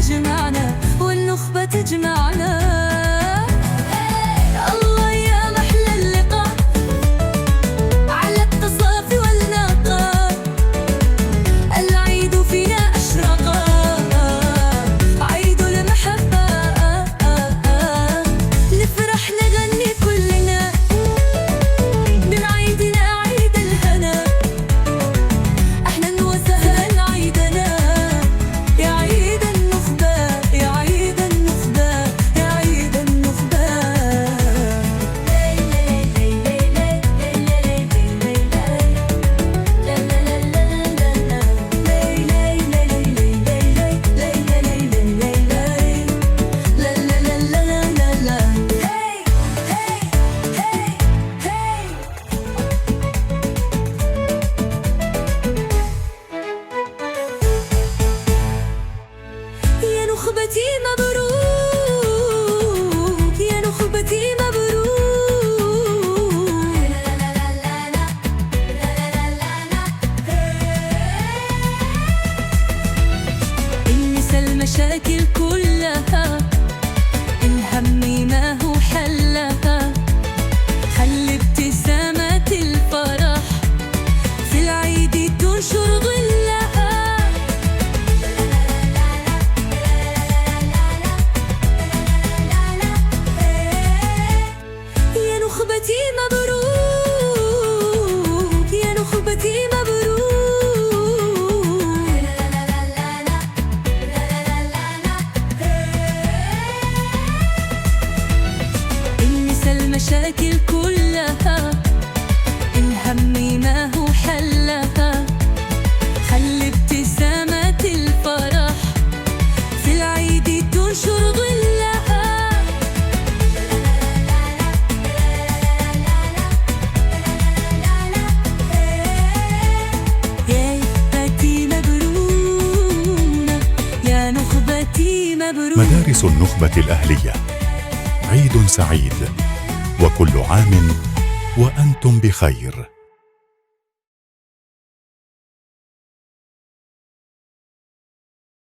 تجمعنا والنخبة تجمعنا. الله يا محلى اللقاء على التصافي والنقاء، العيد فينا أشرقا عيد المحبة، نفرح نغني كلنا من عيدنا عيد الهنا. أهلا وسهلا عيدنا يا عيد النخبة، يا عيد النخبة، يا عيد النخبة. يا نخبتي مبروك، يا نخبتي مبروك. انسى المشاكل كلها، الهم ما هو حلها، خلي ابتسامة الفرح في العيد تنشر ظلها. يا نخبتي مبروك، يا نخبتي مبروك. انسى المشاكل كلها، الهم ما هو حلها، خلي ابتسامة الفرح في العيد تنشر ظلها. يا نخبتي مبرونا، يا نخبتي مبروك. مدارس النخبة الأهلية، عيد سعيد وكل عام وأنتم بخير.